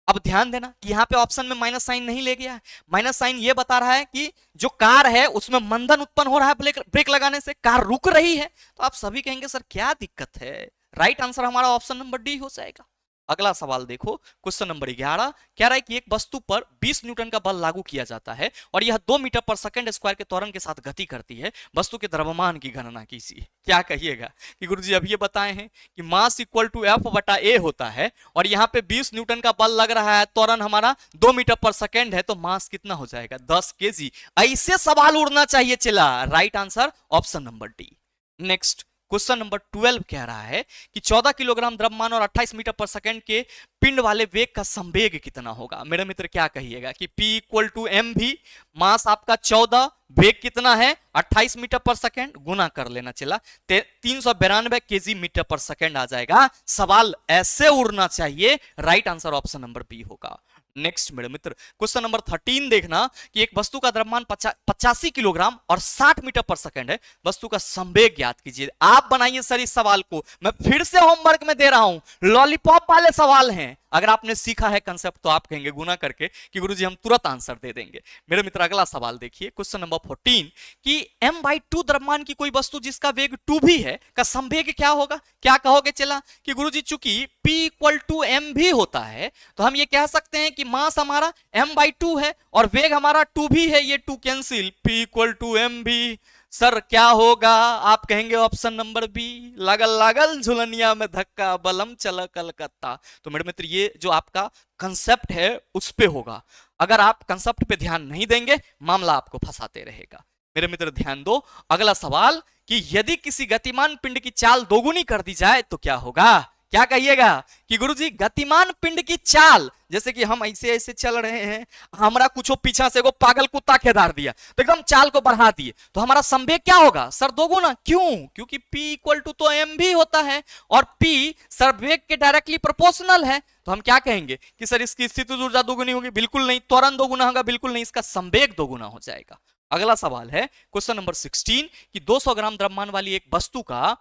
अब ध्यान देना कि यहाँ पे ऑप्शन में माइनस साइन नहीं ले गया है। माइनस साइन ये बता रहा है कि जो कार है उसमें मंदन उत्पन्न हो रहा है, ब्रेक लगाने से कार रुक रही है। तो आप सभी कहेंगे सर क्या दिक्कत है, राइट आंसर हमारा ऑप्शन नंबर डी हो जाएगा। अगला सवाल देखो, क्वेश्चन नंबर 11 कह रहा है कि एक वस्तु पर 20 न्यूटन का बल लागू किया जाता है और यह 2 मीटर पर सेकंड स्क्वायर के त्वरण के साथ गति करती है। वस्तु के द्रव्यमान की गणना कीजिए। क्या कहिएगा कि गुरुजी अब ये बताए हैं कि मास इक्वल टू F/A होता है और यहाँ पे 20 न्यूटन का बल लग रहा है, त्वरण हमारा 2 मीटर पर सेकंड है, तो मास कितना हो जाएगा 10 केजी। ऐसे सवाल उड़ना चाहिए चला, right answer option number D. Next question number 12 कह रहा है कि 14 किलोग्राम द्रव्यमान और 28 मीटर पर सेकंड के पिंड वाले वेग का संवेग कितना होगा। मेरे मित्र क्या कहिएगा कि P = mv, मास आपका 14, वेग कितना है 28 मीटर पर सेकंड, गुना कर लेना चला 392 केजी मीटर पर सेकंड आ जाएगा। सवाल ऐसे उड़ना चाहिए, right answer option number B होगा। नेक्स्ट मेरे मित्र क्वेश्चन नंबर 13 देखना कि एक वस्तु का द्रव्यमान 85 किलोग्राम और 60 मीटर पर सेकंड है, वस्तु का संवेग ज्ञात कीजिए। आप बनाइए सर इस सवाल को, मैं फिर से होमवर्क में दे रहा हूं, लॉलीपॉप वाले सवाल हैं। अगर आपने सीखा है कंसेप्ट तो आप कहेंगे गुना करके कि गुरुजी हम तुरंत आंसर दे देंगे। मेरे मित्र अगला सवाल देखिए, क्वेश्चन नंबर 14 कि m/2 द्रव्यमान की कोई वस्तु जिसका वेग 2 भी है का संवेग क्या होगा। क्या कहोगे चला कि गुरुजी चूंकि P = mv होता है तो हम ये कह सकते हैं कि मास हमारा m/2 है और वेग हमारा 2 भी है, ये 2 कैंसिल, P = mv। सर क्या होगा, आप कहेंगे ऑप्शन नंबर बी, लागल लागल झुलनिया में धक्का बलम चला कलकत्ता। तो मेरे मित्र ये जो आपका कंसेप्ट है उस पे होगा, अगर आप कंसेप्ट पे ध्यान नहीं देंगे मामला आपको फंसाते रहेगा। मेरे मित्र ध्यान दो, अगला सवाल कि यदि किसी गतिमान पिंड की चाल दोगुनी कर दी जाए तो क्या होगा। क्या कहिएगा कि गुरुजी गतिमान पिंड की चाल, जैसे कि हम ऐसे ऐसे चल रहे हैं, हमारा कुछ पीछा से वो पागल कुत्ता खेदार दिया तो एकदम चाल को बढ़ा दिए, तो हमारा संवेग क्या होगा सर दोगुना। क्यों, क्योंकि P = तो mv होता है और P सर वेग के डायरेक्टली प्रोपोर्शनल है। तो हम क्या कहेंगे कि सर इसकी स्थितिज ऊर्जा दोगुनी होगी, बिल्कुल नहीं। त्वरण दोगुना होगा, बिल्कुल नहीं। इसका संवेग दोगुना हो जाएगा। अगला सवाल है क्वेश्चन नंबर 16 कि 200 ग्राम द्रव्यमान वाली एक वस्तु का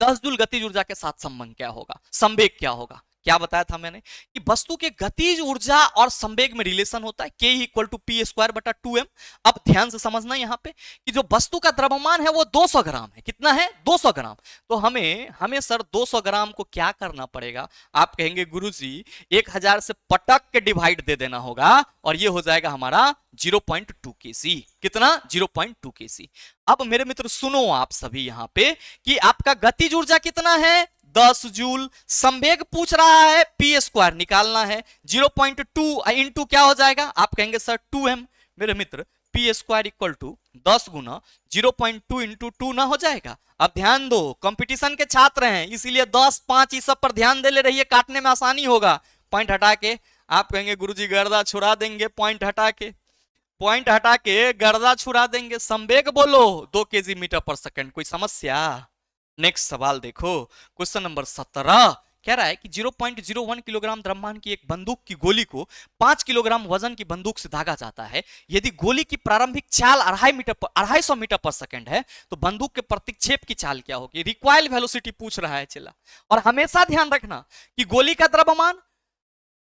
10 जूल गतिज ऊर्जा के साथ संबंध क्या होगा, संवेग क्या होगा। क्या बताया था मैंने कि वस्तु के गतिज ऊर्जा और संवेग में रिलेशन होता है, K = P²/2m। अब ध्यान से समझना यहाँ पे कि जो वस्तु का द्रव्यमान है वो 200 ग्राम है। कितना है 200 ग्राम। तो हमें सर 200 ग्राम को क्या करना पड़ेगा, आप कहेंगे गुरुजी 1000 से पटक के डिवाइड दे देना होगा और ये हो जाएगा हमारा 0.2 kg। कितना 0.2 kg। अब मेरे मित्र सुनो आप सभी यहाँ पे कि आपका गतिज ऊर्जा कितना है 10 जूल, संवेग पूछ रहा है P² निकालना है, 0.2 इंटू क्या हो जाएगा, आप कहेंगे सर 2m। मेरे मित्र P² = 10 गुना 0.2 इंटू 2 ना हो जाएगा। अब ध्यान दो, कंपटीशन के छात्र हैं इसीलिए 10, 5 इस सब पर ध्यान दे ले रहिए, काटने में आसानी होगा। पॉइंट हटा के आप कहेंगे गुरुजी गर्दा छुड़ा देंगे, पॉइंट हटा के गर्दा छुड़ा देंगे। संवेग बोलो 2 केजी मीटर पर सेकंड, कोई समस्या। नेक्स्ट सवाल देखो, क्वेश्चन नंबर 17 कह रहा है कि 0.01 किलोग्राम द्रव्यमान की एक बंदूक की गोली को 5 किलोग्राम वजन की बंदूक से दागा जाता है। यदि गोली की प्रारंभिक चाल 250 मीटर पर सेकंड है तो बंदूक के प्रतिक्षेप की चाल क्या होगी। रिक्वायर्ड वेलोसिटी पूछ रहा है चला। और हमेशा ध्यान रखना कि गोली का द्रव्यमान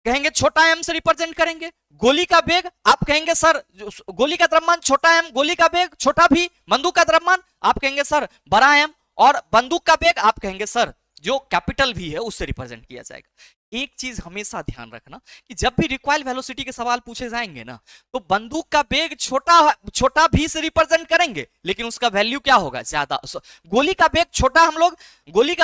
कहेंगे छोटा m से रिप्रेजेंट करेंगे, गोली का वेग आप कहेंगे सर गोली का द्रव्यमान छोटा m, गोली का वेग छोटा v, बंदूक का द्रव्यमान आप कहेंगे सर बड़ा m और बंदूक का वेग आप कहेंगे सर जो कैपिटल V है उससे रिप्रेजेंट किया जाएगा। एक चीज हमेशा ध्यान रखना कि जब भी रिक्वायर्ड वेलोसिटी के सवाल पूछे जाएंगे ना तो बंदूक का वेग छोटा V से रिप्रेजेंट करेंगे लेकिन उसका वैल्यू क्या होगा ज्यादा। गोली का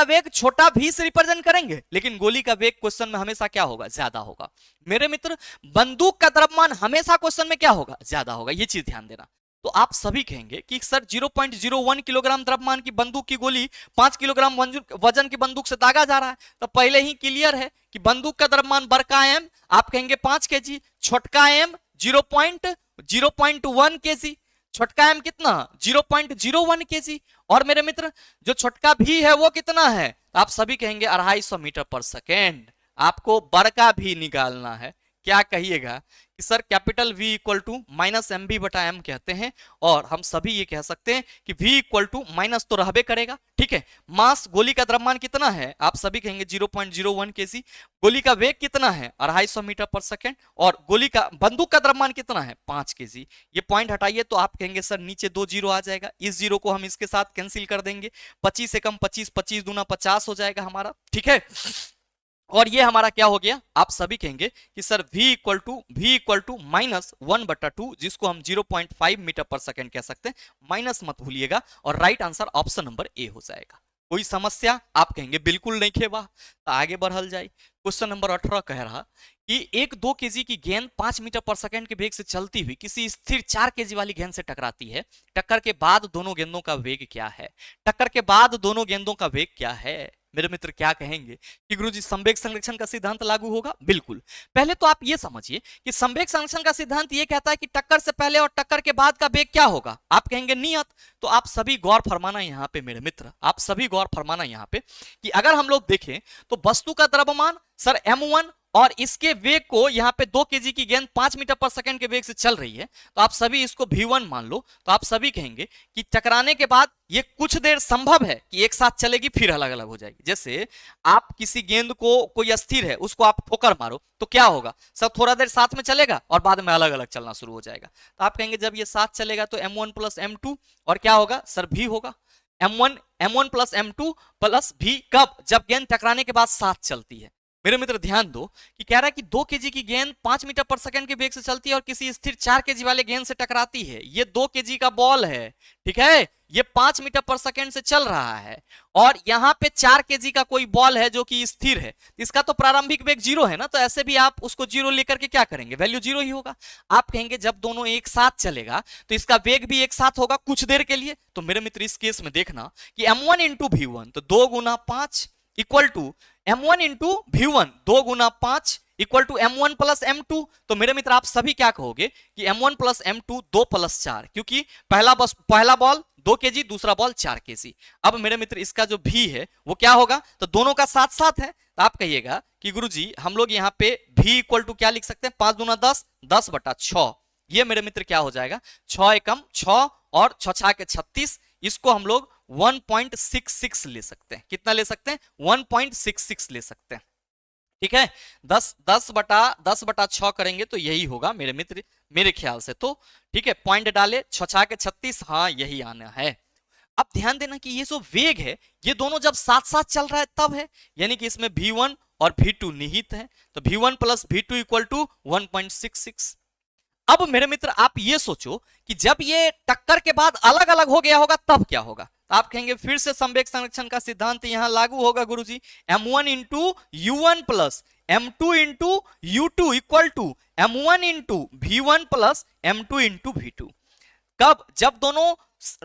वेग छोटा V से रिप्रेजेंट करेंगे लेकिन गोली का वेग क्वेश्चन में हमेशा क्या होगा ज्यादा होगा। मेरे मित्र बंदूक का द्रव्यमान हमेशा क्वेश्चन में क्या होगा ज्यादा होगा, ये चीज ध्यान देना। तो आप सभी कहेंगे कि सर 0.01 किलोग्राम द्रव्यमान की बंदूक की गोली 5 किलोग्राम वजन की बंदूक से दागा जा रहा है, तो पहले ही क्लियर है कि बंदूक का द्रव्यमान बड़का एम आप कहेंगे 5 केजी, छोटका एम 0.1 केजी, छोटका एम कितना 0.01 केजी, और मेरे मित्र जो छोटका भी है वो कितना है, आप सभी कहेंगे 250 मीटर पर सेकेंड। आपको बड़का भी निकालना है, क्या कहिएगा कि sir capital V equal to minus M B बटा एम कहते हैं, और हम सभी ये कह सकते हैं कि V इक्वल टू माइनस तो रहबे करेगा, ठीक है। मास गोली का द्रव्यमान कितना है, आप सभी कहेंगे 0.01 केजी, गोली का वेग कितना है 250 मीटर पर सेकेंड, और गोली का बंदूक का द्रव्यमान कितना है 5 केजी। ये पॉइंट हटाइए तो आप कहेंगे सर नीचे 2 जीरो आ जाएगा, इस जीरो को हम इसके साथ कैंसिल कर देंगे, 25 से कम 25, 25 दूना 50 हो जाएगा हमारा, ठीक है। और ये हमारा क्या हो गया, आप सभी कहेंगे कि sir v equal to minus 1/2, जिसको हम 0.5 मीटर पर सेकेंड कह सकते हैं, माइनस मत भूलिएगा, और right answer option number A हो जाएगा। कोई समस्या, आप कहेंगे बिल्कुल नहीं खेबा, तो आगे बढ़ल जाए। क्वेश्चन नंबर 18 कह रहा कि एक 2 केजी की गेंद 5 मीटर पर सेकेंड के वेग से चलती हुई किसी स्थिर 4 केजी वाली गेंद से टकराती है, टक्कर के बाद दोनों गेंदों का वेग क्या है, टक्कर के बाद दोनों गेंदों का वेग क्या है। मेरे मित्र क्या कहेंगे कि गुरुजी संवेग संरक्षण का सिद्धांत लागू होगा, बिल्कुल। पहले तो आप ये समझिए कि संवेग संरक्षण का सिद्धांत ये कहता है कि टक्कर से पहले और टक्कर के बाद का वेग क्या होगा, आप कहेंगे नियत। तो आप सभी गौर फरमाना यहाँ पे मेरे मित्र, आप सभी गौर फरमाना यहाँ पे कि अगर हम लोग देखें तो वस्तु का द्रव्यमान सर m1 और इसके वेग को यहाँ पे 2 केजी की गेंद 5 मीटर पर सेकंड के वेग से चल रही है, तो आप सभी इसको v1 मान लो। तो आप सभी कहेंगे कि टकराने के बाद ये कुछ देर संभव है कि एक साथ चलेगी फिर अलग अलग हो जाएगी। जैसे आप किसी गेंद को, कोई अस्थिर है उसको आप ठोकर मारो तो क्या होगा सर, थोड़ा देर साथ में चलेगा और बाद में अलग अलग चलना शुरू हो जाएगा। तो आप कहेंगे जब ये साथ चलेगा तो m1 प्लस m2 और क्या होगा सर v होगा, m1 plus m2 plus v, कब जब गेंद टकराने के बाद साथ चलती है। मेरे मित्र ध्यान दो कि कह रहा है कि 2 केजी की गेंद 5 मीटर पर सेकंड के वेग से चलती है और किसी स्थिर 4 केजी वाले गेंद से टकराती है। ये 2 केजी का बॉल है, ठीक है, ये 5 मीटर पर सेकंड से चल रहा है, और यहाँ पे 4 केजी का कोई बॉल है जो कि स्थिर है, इसका तो प्रारंभिक वेग 0 है ना, तो ऐसे भी आप उसको 0 लेकर के क्या करेंगे, वैल्यू 0 ही होगा। आप कहेंगे जब दोनों एक साथ चलेगा तो इसका वेग भी एक साथ होगा कुछ देर के लिए। तो मेरे मित्र इस केस में देखना कि m1 इंटू v1, तो 2 गुना 5 equal to m1 into v1, 2 गुना 5 equal to m1 plus m2। तो मेरे मित्र आप सभी क्या कहोगे कि m1 प्लस m2 2 प्लस 4, क्योंकि पहला बॉल 2 केजी, दूसरा बॉल 4 केजी। अब मेरे मित्र इसका जो v है वो क्या होगा, तो दोनों का साथ साथ है, तो आप कहिएगा कि गुरुजी हम लोग यहाँ पे v इक्वल टू क्या लिख सकते हैं, 5 दूना 10, 10/6। ये मेरे मित्र क्या हो जाएगा, 6 एकम 6 और 6 के 36, इसको हम लोग 1.66 ले सकते हैं। कितना ले सकते हैं, 1.66 ले सकते हैं, ठीक है। 10/6 करेंगे तो यही होगा मेरे मित्र, मेरे ख्याल से तो, ठीक है। पॉइंट डाले, 6 के 36, हाँ यही आना है। अब ध्यान देना कि ये जो वेग है ये दोनों जब साथ साथ चल रहा है तब है, यानी कि इसमें v1 और v2 निहित है, तो v1 plus v2 equal to 1.66। अब मेरे मित्र आप ये सोचो कि जब ये टक्कर के बाद अलग अलग हो गया होगा तब क्या होगा, तो आप कहेंगे फिर से संवेग संरक्षण का सिद्धांत यहां लागू होगा गुरुजी, m1 into u1 plus m2 into u2 equal to m1 into v1 plus m2 into v2। कब, जब दोनों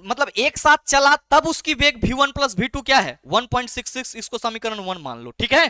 मतलब एक साथ चला तब उसकी वेग v1 प्लस v2 क्या है 1.66, इसको समीकरण 1 मान लो, ठीक है।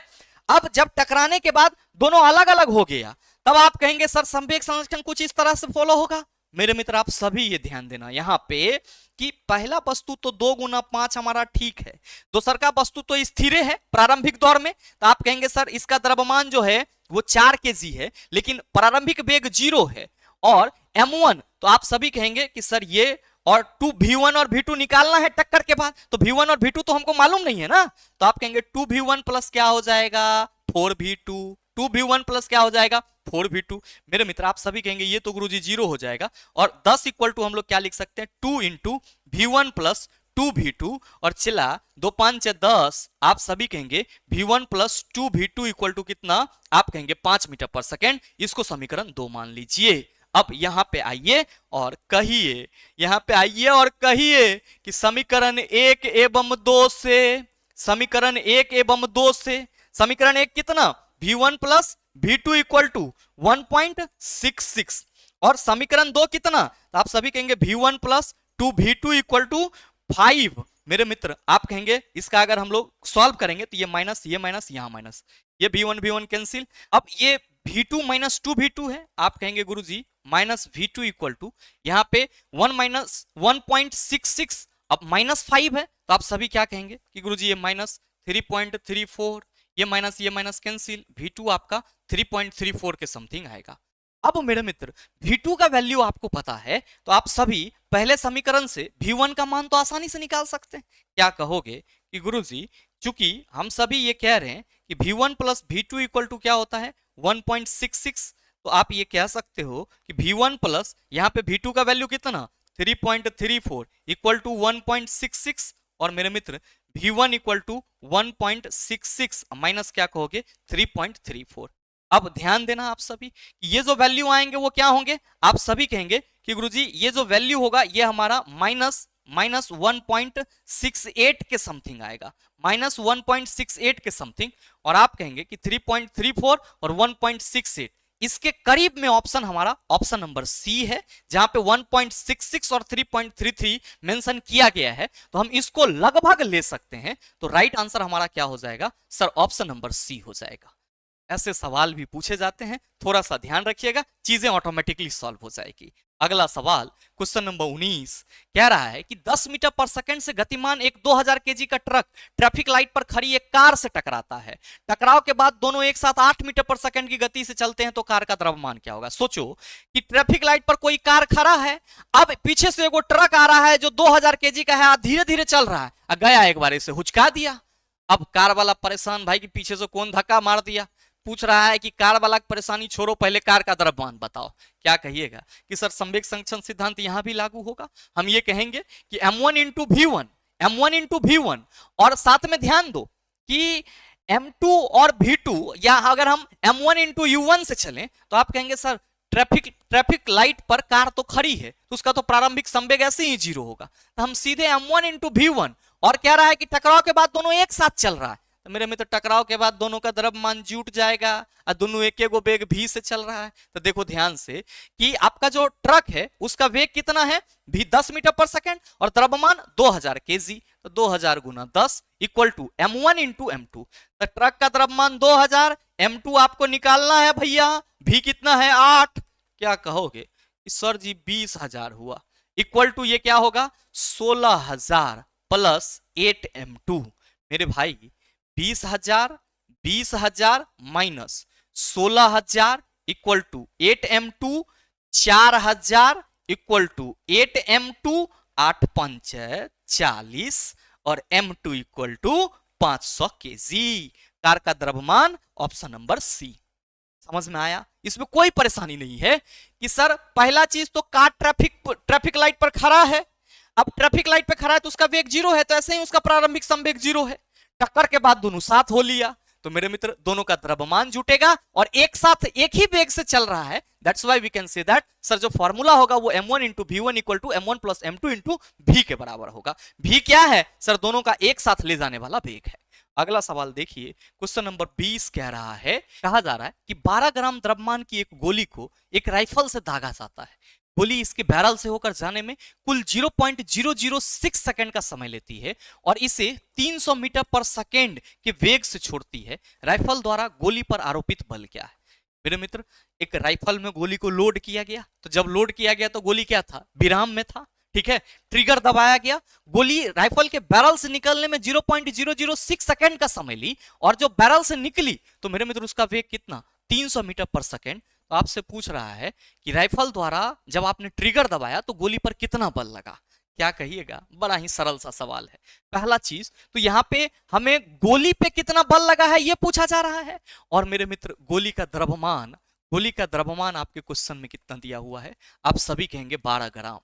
अब जब टकराने के बाद दोनों अलग अलग हो गया तब आप कहेंगे सर संवेग संरक्षण कुछ इस तरह से फॉलो होगा। मेरे मित्र आप सभी ये ध्यान देना यहाँ पे कि पहला वस्तु तो 2 गुना 5 हमारा ठीक है, दूसर का वस्तु तो स्थिर है प्रारंभिक दौर में, तो आप कहेंगे सर इसका द्रव्यमान जो है वो 4 केजी है लेकिन प्रारंभिक वेग 0 है, और m1 तो आप सभी कहेंगे कि सर ये, और v1 और v2 निकालना है टक्कर के बाद, तो v1 और v2 तो हमको मालूम नहीं है ना, तो आप कहेंगे 2v1 प्लस क्या हो जाएगा 4v2, 2v1 प्लस क्या हो जाएगा 4v2। मेरे मित्र आप सभी कहेंगे ये तो गुरुजी 0 हो जाएगा, और 10 इक्वल टू हम लोग क्या लिख सकते हैं 2 इंटू v1 प्लस 2v2, और चिल्ला 2 5 10, आप सभी कहेंगे v1 plus 2v2 equal to कितना, आप कहेंगे 5 मीटर पर सेकेंड, इसको समीकरण 2 मान लीजिए। अब यहां पे आइए और कहिए, यहां पे आइए और कहिए कि समीकरण 1 एवं 2 से, समीकरण 1 एवं 2 से, समीकरण 1 कितना v1 plus v2 equal to 1.66, और समीकरण 2 कितना, तो आप सभी कहेंगे v1 plus 2v2 equal to 5। मेरे मित्र आप कहेंगे इसका अगर हम लोग सॉल्व करेंगे तो ये माइनस यहाँ माइनस, ये v1 कैंसिल। अब ये v2 माइनस 2v2 है, आप कहेंगे गुरुजी माइनस v2 इक्वल टू यहाँ पे 1 माइनस 1.66, अब माइनस 5 है तो आप सभी क्या कहेंगे कि गुरुजी ये माइनस 3.34, ये माइनस कैंसिल, v2 आपका 3.34 के समथिंग आएगा। अब मेरे मित्र v2 का वैल्यू आपको पता है तो आप सभी पहले समीकरण से v1 का मान तो आसानी से निकाल सकते हैं। क्या कहोगे कि गुरुजी चूंकि हम सभी ये कह रहे हैं कि v1 plus v2 equal to क्या होता है 1.66, तो आप ये कह सकते हो कि v1 प्लस यहाँ पे v2 का वैल्यू कितना 3.34 इक्वल टू 1.66, और मेरे मित्र v1 इक्वल टू 1.66 माइनस क्या कहोगे 3.34। अब ध्यान देना आप सभी कि ये जो वैल्यू आएंगे वो क्या होंगे, आप सभी कहेंगे कि गुरुजी ये जो वैल्यू होगा ये हमारा माइनस 1.68 के समथिंग आएगा, माइनस 1.68 के समथिंग, और आप कहेंगे कि 3.34 और 1.68 इसके करीब में ऑप्शन हमारा ऑप्शन नंबर सी है, जहां पे 1.66 और 3.33 मेंशन किया गया है, तो हम इसको लगभग ले सकते हैं। तो राइट आंसर हमारा क्या हो जाएगा सर, ऑप्शन नंबर सी हो जाएगा। ऐसे सवाल भी पूछे जाते हैं, थोड़ा सा ध्यान रखिएगा, चीजें ऑटोमेटिकली सॉल्व हो जाएगी। अगला सवाल क्वेश्चन नंबर 19 कह रहा है कि 10 मीटर पर सेकंड से गतिमान एक 2000 केजी का ट्रक ट्रैफिक लाइट पर खड़ी एक कार से टकराता है। टकराव के बाद दोनों एक साथ 8 मीटर पर सेकंड की गति से चलते हैं तो कार का द्रव्यमान क्या होगा। सोचो कि ट्रैफिक लाइट पर कोई कार खड़ा है, अब पीछे से एगो ट्रक आ रहा है जो 2000 केजी का है, धीरे धीरे चल रहा है, गया एक बार इसे हुचका दिया। अब कार वाला परेशान, भाई कि पीछे से कौन धक्का मार दिया, पूछ रहा है कि कार वाला की परेशानी छोड़ो, पहले कार का द्रव्यमान बताओ। क्या कहिएगा कि सर संवेग संरक्षण सिद्धांत यहां भी लागू होगा। हम ये कहेंगे कि m1 इंटू v1 और साथ में ध्यान दो कि m2 और v2, या अगर हम m1 इंटू u1 से चलें तो आप कहेंगे सर ट्रैफिक लाइट पर कार तो खड़ी है तो उसका तो प्रारंभिक संवेग ऐसे ही 0 होगा, तो हम सीधे m1 इंटू v1, और कह रहा है कि टकराव के बाद दोनों एक साथ चल रहा है, तो मेरे मित्र टकराव के बाद दोनों का द्रव्यमान जुट जाएगा और दोनों एक एक वेग v से चल रहा है। तो देखो ध्यान से कि आपका जो ट्रक है उसका वेग कितना है v 10 मीटर पर सेकंड और द्रव्यमान 2000 केजी, तो 2000 गुना 10 equal to m1 into m2। तो ट्रक का द्रव्यमान 2000, m2 आपको निकालना है भैया, v कितना है 8। क्या कहोगे सर जी 20,000 हुआ, इक्वल टू ये क्या होगा 16,000 प्लस 8m2। मेरे भाई 20,000 minus 16,000 equal to 8m2, 4,000 equal to 8m2, 8 पंच 40 और m2 equal to 500 KG. Car का द्रव्यमान ऑप्शन नंबर सी। समझ में आया, इसमें कोई परेशानी नहीं है कि सर पहला चीज तो कार ट्रैफिक लाइट पर खड़ा है, अब ट्रैफिक लाइट पे खड़ा है तो उसका वेग 0 है, तो ऐसे ही उसका प्रारंभिक संवेग 0 है। टक्कर के बाद दोनों साथ हो लिया तो मेरे मित्र दोनों का द्रव्यमान जुटेगा और एक साथ एक ही वेग से चल रहा है। That's why we can say that sir जो फॉर्मूला होगा वो m1 into v1 equal to m1 plus m2 into v के बराबर होगा। v क्या है सर, दोनों का एक साथ ले जाने वाला वेग है। अगला सवाल देखिए, क्वेश्चन नंबर 20 कह रहा है, कहा जा रहा है कि 12 ग्राम द्रव्यमान की एक गोली को एक राइफल से दागा जाता है। गोली इसके बैरल से होकर जाने में कुल 0.006 सेकंड का समय लेती है और इसे 300 मीटर पर सेकंड के वेग से छोड़ती है। राइफल द्वारा गोली पर आरोपित बल क्या है। मेरे मित्र एक राइफल में गोली को लोड किया गया, तो जब लोड किया गया तो गोली क्या था, विराम में था, ठीक है। ट्रिगर दबाया गया, गोली राइफल के बैरल से निकलने में 0.006 सेकंड का समय ली और जो बैरल से निकली तो मेरे मित्र उसका वेग कितना 300 मीटर पर सेकंड। तो आपसे पूछ रहा है कि राइफल द्वारा जब आपने ट्रिगर दबाया तो गोली पर कितना बल लगा। क्या कहिएगा, बड़ा ही सरल सा सवाल है। पहला चीज तो यहाँ पे हमें गोली पे कितना बल लगा है ये पूछा जा रहा है, और मेरे मित्र गोली का द्रव्यमान आपके क्वेश्चन में कितना दिया हुआ है, आप सभी कहेंगे 12 ग्राम।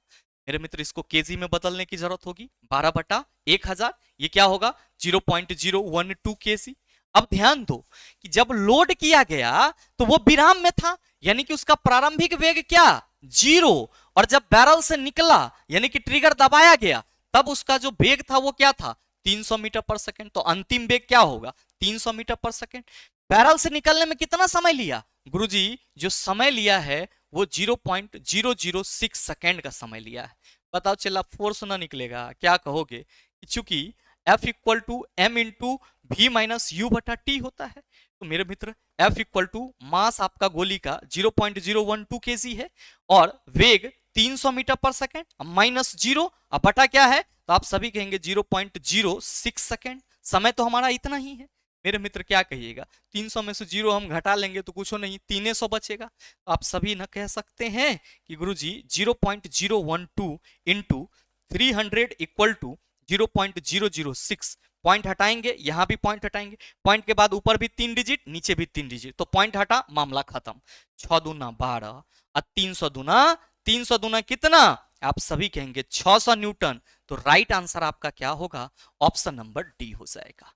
मेरे मित्र इसको केजी में बदलने की जरूरत होगी, 12/1000, ये क्या होगा 0.012 केजी। अब ध्यान दो कि जब लोड किया गया तो वो विराम में था, यानी कि उसका प्रारंभिक वेग क्या 0, और जब बैरल से निकला यानी कि ट्रिगर दबाया गया तब उसका जो वेग था वो क्या था 300 मीटर पर सेकंड। तो अंतिम वेग क्या होगा 300 मीटर पर सेकंड। बैरल से निकलने में कितना समय लिया गुरुजी, जो समय लिया है वो 0.006 सेकेंड का समय लिया है। बताओ चला फोर्स ना निकलेगा, क्या कहोगे? चूंकि F equal to M into V minus U बटा टी होता है, तो मेरे मित्र F इक्वल टू मास आपका गोली का 0.012 kg है और वेग 300 मीटर पर सेकेंड माइनस जीरो, अब बटा क्या है तो आप सभी कहेंगे 0.06 सेकेंड। समय तो हमारा इतना ही है। मेरे मित्र क्या कहिएगा, 300 में से जीरो हम घटा लेंगे तो कुछ नहीं, 300 बचेगा। तो आप सभी न कह सकते हैं कि गुरुजी 0.012 इंटू 300 इक्वल टू 0.006, पॉइंट हटाएंगे, यहां भी पॉइंट हटाएंगे, पॉइंट के बाद ऊपर भी 3 डिजिट नीचे भी 3 डिजिट, तो पॉइंट हटा, मामला खत्म। 6 दूना 12 और 300 दूना कितना, आप सभी कहेंगे 600 न्यूटन। तो राइट आंसर आपका क्या होगा, ऑप्शन नंबर डी हो जाएगा।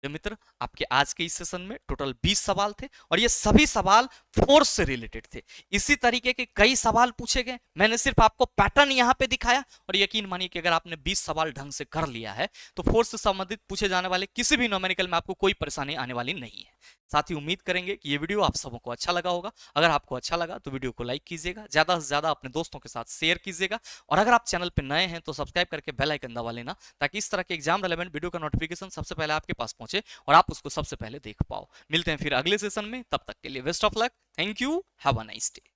तो मित्र आपके आज के इस सेशन में टोटल 20 सवाल थे और ये सभी सवाल फोर्स से रिलेटेड थे। इसी तरीके के कई सवाल पूछे गए, मैंने सिर्फ आपको पैटर्न यहां पे दिखाया और यकीन मानिए कि अगर आपने 20 सवाल ढंग से कर लिया है तो फोर्स से संबंधित पूछे जाने वाले किसी भी न्यूमेरिकल में आपको कोई परेशानी आने वाली नहीं है। साथ ही उम्मीद करेंगे कि ये वीडियो आप सबों को अच्छा लगा होगा। अगर आपको अच्छा लगा तो वीडियो को लाइक कीजिएगा, ज्यादा से ज्यादा अपने दोस्तों के साथ शेयर कीजिएगा और अगर आप चैनल पर नए हैं तो सब्सक्राइब करके बेल आइकन दबा लेना, ताकि इस तरह के एग्जाम रेलेवेंट वीडियो का नोटिफिकेशन सबसे पहले आपके पास पहुंचे और आप उसको सबसे पहले देख पाओ। मिलते हैं फिर अगले सेशन में, तब तक के लिए best of luck, thank you, have a nice day.